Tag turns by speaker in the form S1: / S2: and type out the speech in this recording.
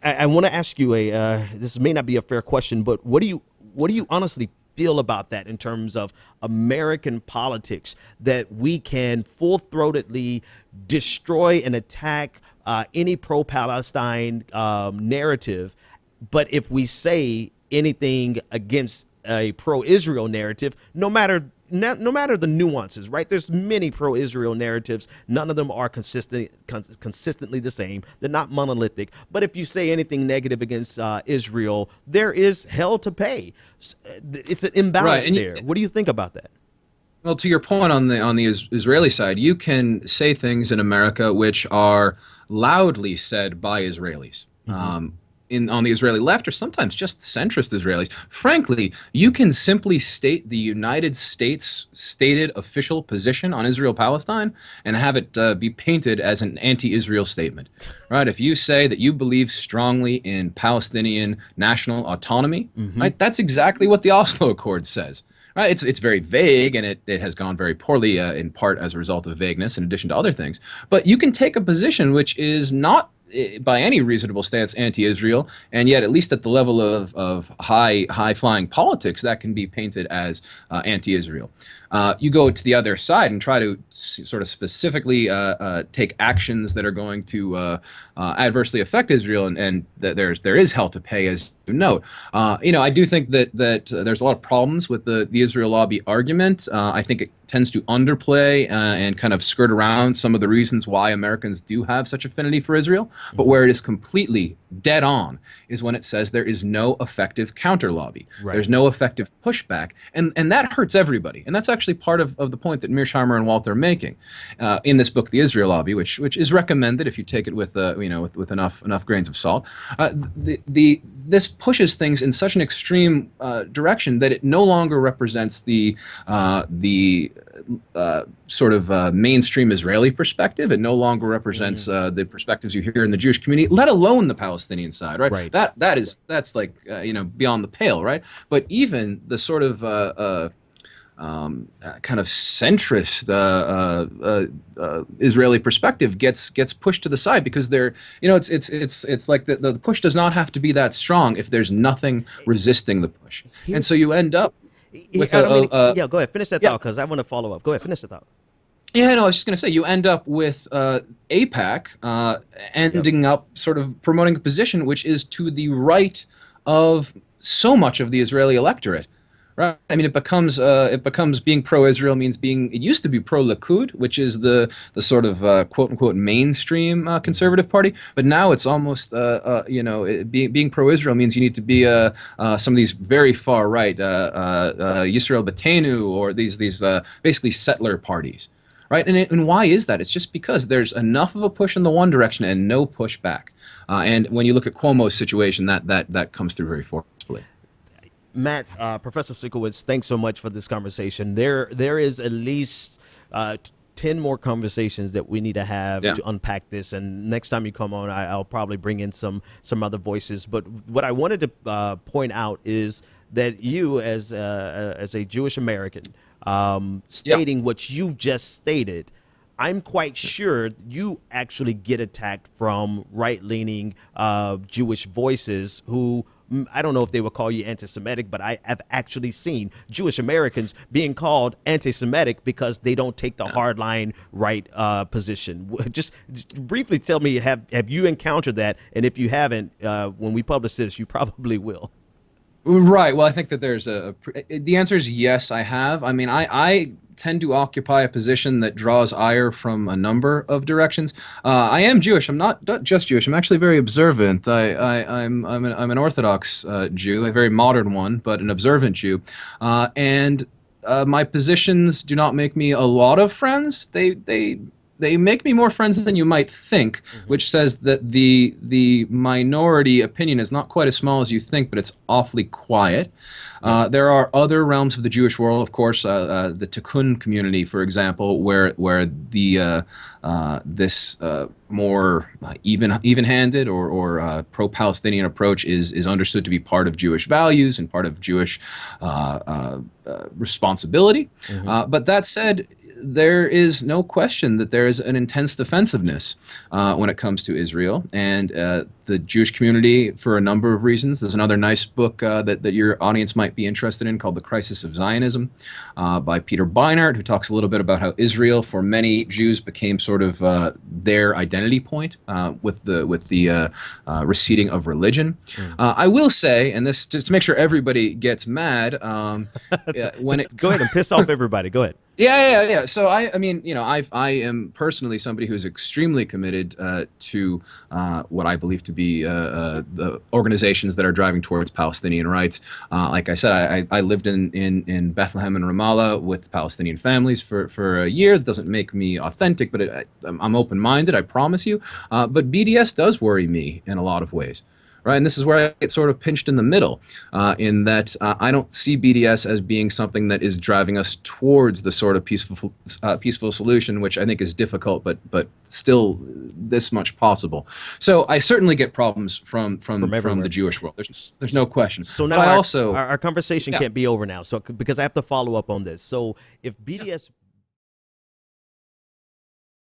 S1: I want to ask you this may not be a fair question, but what do you honestly feel about that in terms of American politics, that we can full-throatedly destroy and attack any pro-Palestine narrative, but if we say anything against a pro-Israel narrative, no matter the nuances, right? There's many pro-Israel narratives. None of them are consistently the same. They're not monolithic. But if you say anything negative against Israel, there is hell to pay. It's an imbalance there. What do you think about that?
S2: Well, to your point on the Israeli side, you can say things in America which are loudly said by Israelis. On the Israeli left, or sometimes just centrist Israelis. Frankly, you can simply state the United States' stated official position on Israel-Palestine and have it be painted as an anti-Israel statement. Right? If you say that you believe strongly in Palestinian national autonomy, right, that's exactly what the Oslo Accord says. Right? It's very vague, and it has gone very poorly in part as a result of vagueness in addition to other things. But you can take a position which is not by any reasonable stance anti-Israel, and yet at least at the level of high-flying politics, that can be painted as anti-Israel. You go to the other side and try to sort of specifically take actions that are going to adversely affect Israel, and there is hell to pay, as you note. I do think that there's a lot of problems with the Israel lobby argument. I think it tends to underplay and kind of skirt around some of the reasons why Americans do have such affinity for Israel. But where it is completely dead on is when it says there is no effective counter lobby. Right. There's no effective pushback, and that hurts everybody. And that's actually part of the point that Mearsheimer and Walter are making in this book, The Israel Lobby, which is recommended if you take it with with enough grains of salt. This pushes things in such an extreme direction that it no longer represents the sort of mainstream Israeli perspective. It no longer represents the perspectives you hear in the Jewish community, let alone the Palestinian side, right? That's like beyond the pale, right? But even the sort of kind of centrist Israeli perspective gets pushed to the side because it's like the push does not have to be that strong if there's nothing resisting the push, and so you end up with
S1: go ahead, finish that thought, because I want to follow up. Go ahead, finish the thought.
S2: Yeah, no, I was just going to say, you end up with AIPAC ending up sort of promoting a position which is to the right of so much of the Israeli electorate. Right. I mean, it becomes being pro-Israel means it used to be pro-Likud, which is the sort of quote unquote mainstream conservative party, but now it's almost being pro-Israel means you need to be some of these very far right Yisrael Beitenu, or these basically settler parties. Right, and why is that? It's just because there's enough of a push in the one direction and no push back. And when you look at Cuomo's situation, that comes through very forcefully.
S1: Matt, Professor Sienkiewicz, thanks so much for this conversation. There is at least 10 more conversations that we need to have to unpack this. And next time you come on, I'll probably bring in some other voices. But what I wanted to point out is that you, as a Jewish American, stating what you've just stated, I'm quite sure you actually get attacked from right-leaning Jewish voices who, I don't know if they would call you anti-Semitic, but I have actually seen Jewish Americans being called anti-Semitic because they don't take the hardline right position. Just briefly tell me, have you encountered that? And if you haven't, when we publish this, you probably will.
S2: Right. Well, I think that the answer is yes, I have. I mean, I tend to occupy a position that draws ire from a number of directions. I am Jewish. I'm not just Jewish. I'm actually very observant. I'm an Orthodox Jew, a very modern one, but an observant Jew. And my positions do not make me a lot of friends. They make me more friends than you might think, which says that the minority opinion is not quite as small as you think, but it's awfully quiet. There are other realms of the Jewish world, of course, the Tikkun community, for example, where this more even-handed or pro-Palestinian approach is understood to be part of Jewish values and part of Jewish responsibility. But that said, there is no question that there is an intense defensiveness when it comes to Israel and the Jewish community for a number of reasons. There's another nice book that your audience might be interested in called The Crisis of Zionism by Peter Beinart, who talks a little bit about how Israel, for many Jews, became sort of their identity point with the receding of religion. I will say, and this just to make sure everybody gets mad, when it
S1: go ahead and piss off everybody. Go ahead.
S2: Yeah. So I mean, you know, I am personally somebody who's extremely committed to what I believe to be the organizations that are driving towards Palestinian rights. Like I said, I lived in Bethlehem and Ramallah with Palestinian families for a year. That doesn't make me authentic, but I'm open-minded, I promise you. But BDS does worry me in a lot of ways. Right, and this is where I get sort of pinched in the middle, in that I don't see BDS as being something that is driving us towards the sort of peaceful solution, which I think is difficult, but still this much possible. So I certainly get problems from the Jewish world. There's no question.
S1: So now our conversation can't be over now. So because I have to follow up on this. So if BDS